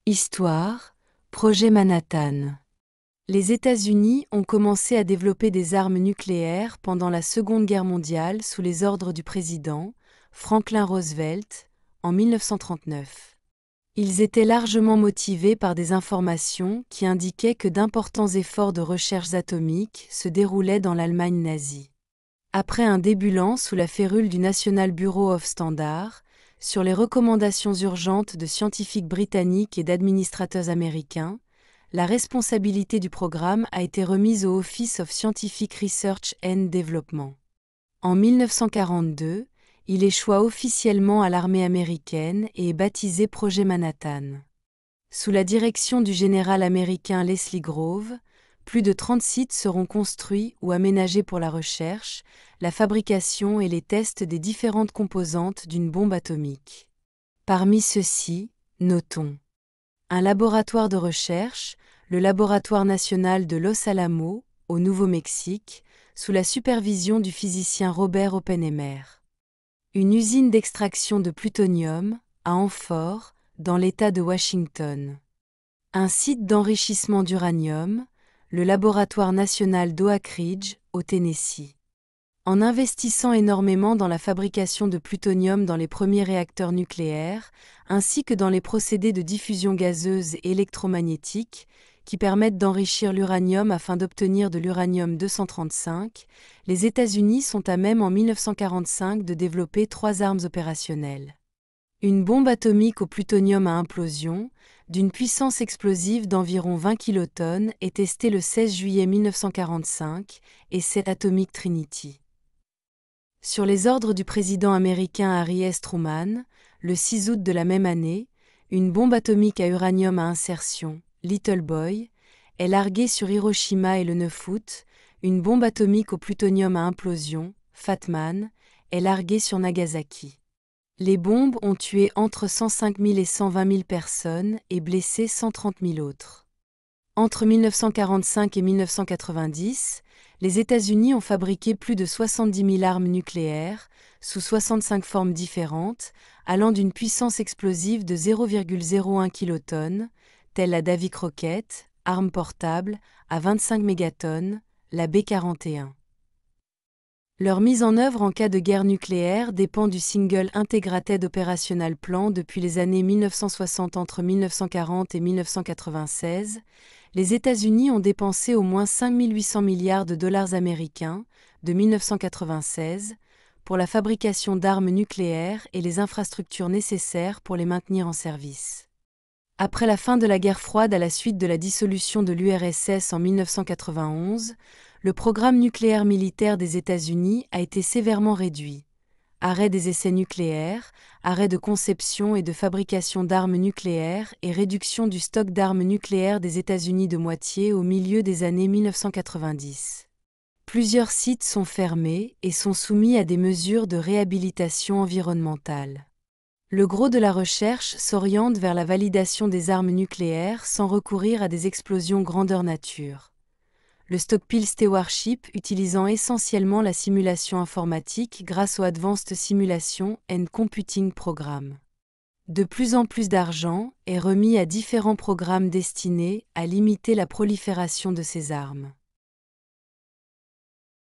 Histoire, Projet Manhattan. Les États-Unis ont commencé à développer des armes nucléaires pendant la Seconde Guerre mondiale sous les ordres du président Franklin Roosevelt en 1939. Ils étaient largement motivés par des informations qui indiquaient que d'importants efforts de recherche atomiques se déroulaient dans l'Allemagne nazie. Après un début lent sous la férule du National Bureau of Standards, sur les recommandations urgentes de scientifiques britanniques et d'administrateurs américains, la responsabilité du programme a été remise au Office of Scientific Research and Development. En 1942, il échoua officiellement à l'armée américaine et est baptisé Projet Manhattan. Sous la direction du général américain Leslie Groves, plus de 30 sites seront construits ou aménagés pour la recherche, la fabrication et les tests des différentes composantes d'une bombe atomique. Parmi ceux-ci, notons un laboratoire de recherche, le Laboratoire national de Los Alamos, au Nouveau-Mexique, sous la supervision du physicien Robert Oppenheimer. Une usine d'extraction de plutonium, à Hanford, dans l'État de Washington. Un site d'enrichissement d'uranium, le Laboratoire national d'Oak Ridge, au Tennessee. En investissant énormément dans la fabrication de plutonium dans les premiers réacteurs nucléaires, ainsi que dans les procédés de diffusion gazeuse et électromagnétique, qui permettent d'enrichir l'uranium afin d'obtenir de l'uranium-235, les États-Unis sont à même en 1945 de développer 3 armes opérationnelles. Une bombe atomique au plutonium à implosion, d'une puissance explosive d'environ 20 kilotonnes, est testée le 16 juillet 1945, et c'est Atomic Trinity. Sur les ordres du président américain Harry S. Truman, le 6 août de la même année, une bombe atomique à uranium à insertion, Little Boy, est larguée sur Hiroshima et le 9 août, une bombe atomique au plutonium à implosion, Fat Man, est larguée sur Nagasaki. Les bombes ont tué entre 105 000 et 120 000 personnes et blessé 130 000 autres. Entre 1945 et 1990, les États-Unis ont fabriqué plus de 70 000 armes nucléaires, sous 65 formes différentes, allant d'une puissance explosive de 0,01 kilotonnes, telle la Davy Crockett, arme portable, à 25 mégatonnes, la B-41. Leur mise en œuvre en cas de guerre nucléaire dépend du Single Integrated Operational Plan depuis les années 1960. Entre 1940 et 1996, les États-Unis ont dépensé au moins 5 800 milliards de dollars américains, de 1996, pour la fabrication d'armes nucléaires et les infrastructures nécessaires pour les maintenir en service. Après la fin de la guerre froide à la suite de la dissolution de l'URSS en 1991, le programme nucléaire militaire des États-Unis a été sévèrement réduit. Arrêt des essais nucléaires, arrêt de conception et de fabrication d'armes nucléaires et réduction du stock d'armes nucléaires des États-Unis de moitié au milieu des années 1990. Plusieurs sites sont fermés et sont soumis à des mesures de réhabilitation environnementale. Le gros de la recherche s'oriente vers la validation des armes nucléaires sans recourir à des explosions grandeur nature. Le Stockpile Stewardship utilisant essentiellement la simulation informatique grâce au Advanced Simulation and Computing Program. De plus en plus d'argent est remis à différents programmes destinés à limiter la prolifération de ces armes.